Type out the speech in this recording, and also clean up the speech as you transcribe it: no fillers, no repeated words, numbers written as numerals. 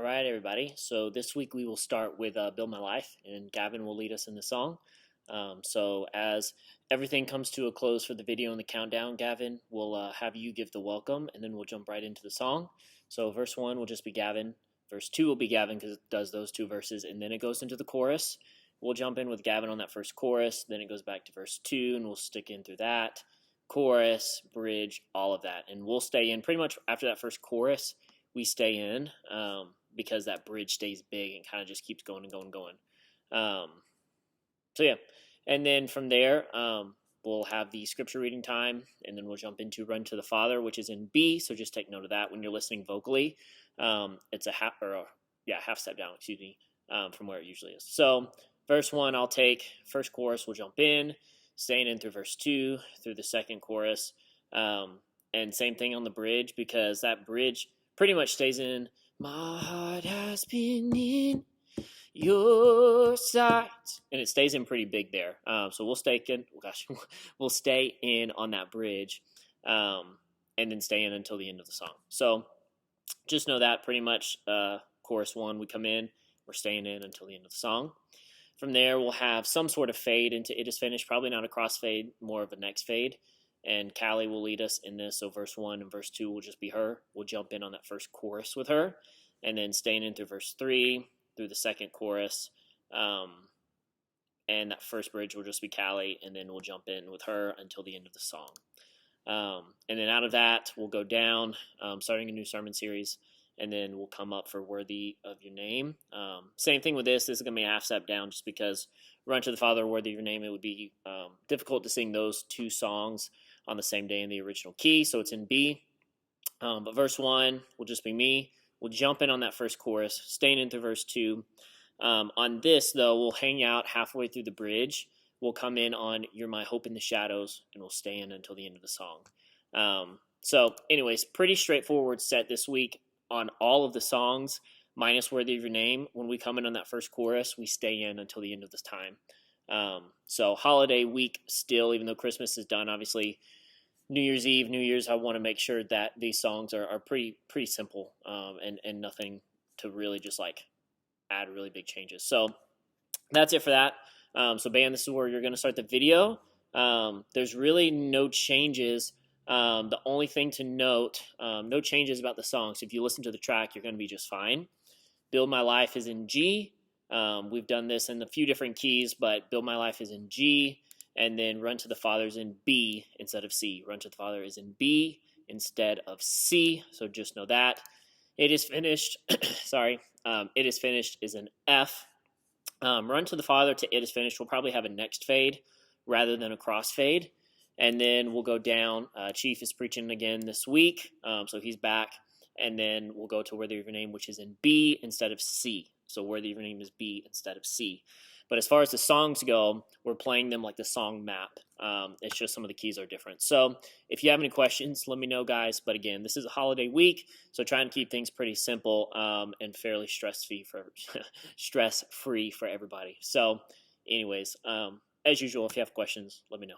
All right, everybody. So this week we will start with Build My Life, and Gavin will lead us in the song. So as everything comes to a close for the video and the countdown, Gavin will have you give the welcome, and then we'll jump right into the song. So verse 1 will just be Gavin. Verse 2 will be Gavin because it does those two verses, and then it goes into the chorus. We'll jump in with Gavin on that first chorus, then it goes back to verse 2, and we'll stick in through that. Chorus, bridge, all of that. And we'll stay in pretty much after that first chorus, we stay in because that bridge stays big and kind of just keeps going and going and going. So yeah, and then from there, we'll have the scripture reading time, and then we'll jump into Run to the Father, which is in B, so just take note of that when you're listening vocally. It's a half step down, from where it usually is. So verse 1, I'll take. First chorus, we'll jump in, staying in through verse 2, through the second chorus, and same thing on the bridge, because that bridge pretty much stays in, my heart has been in your sight, and it stays in pretty big there. So we'll stay in. We'll stay in on that bridge, and then stay in until the end of the song. So just know that pretty much. Chorus 1, we come in, we're staying in until the end of the song. From there, we'll have some sort of fade into It Is Finished. Probably not a cross fade, more of a next fade. And Callie will lead us in this. So verse 1 and verse 2 will just be her. We'll jump in on that first chorus with her, and then staying in through verse 3, through the second chorus, and that first bridge will just be Callie, and then we'll jump in with her until the end of the song. And then out of that, we'll go down, starting a new sermon series, and then we'll come up for Worthy of Your Name. Same thing with this. This is going to be a half step down just because Run to the Father, Worthy of Your Name, it would be difficult to sing those two songs on the same day in the original key, so it's in B. But verse 1 will just be me. We'll jump in on that first chorus, staying into verse 2. On this, though, we'll hang out halfway through the bridge. We'll come in on You're My Hope in the Shadows, and we'll stay in until the end of the song. So anyways, pretty straightforward set this week on all of the songs, minus Worthy of Your Name. When we come in on that first chorus, we stay in until the end of this time. So holiday week still, even though Christmas is done, obviously New Year's Eve, New Year's, I want to make sure that these songs are pretty simple, and nothing to really just like add really big changes. So that's it for that. So band, this is where you're going to start the video. There's really no changes. The only thing to note, no changes about the song. So if you listen to the track, you're going to be just fine. Build My Life is in G. We've done this in a few different keys, but Build My Life is in G. And then Run to the Father is in B instead of C. Run to the Father is in B instead of C. So just know that. It Is Finished. Sorry. It Is Finished is an F. Run to the Father to It Is Finished will probably have a next fade rather than a cross fade. And then we'll go down. Chief is preaching again this week, so he's back. And then we'll go to Worthy of Your Name, which is in B instead of C. So Worthy of Your Name is B instead of C. But as far as the songs go, we're playing them like the song map. It's just some of the keys are different. So if you have any questions, let me know, guys. But again, this is a holiday week, so trying to keep things pretty simple and fairly stress-free for everybody. So anyways, as usual, if you have questions, let me know.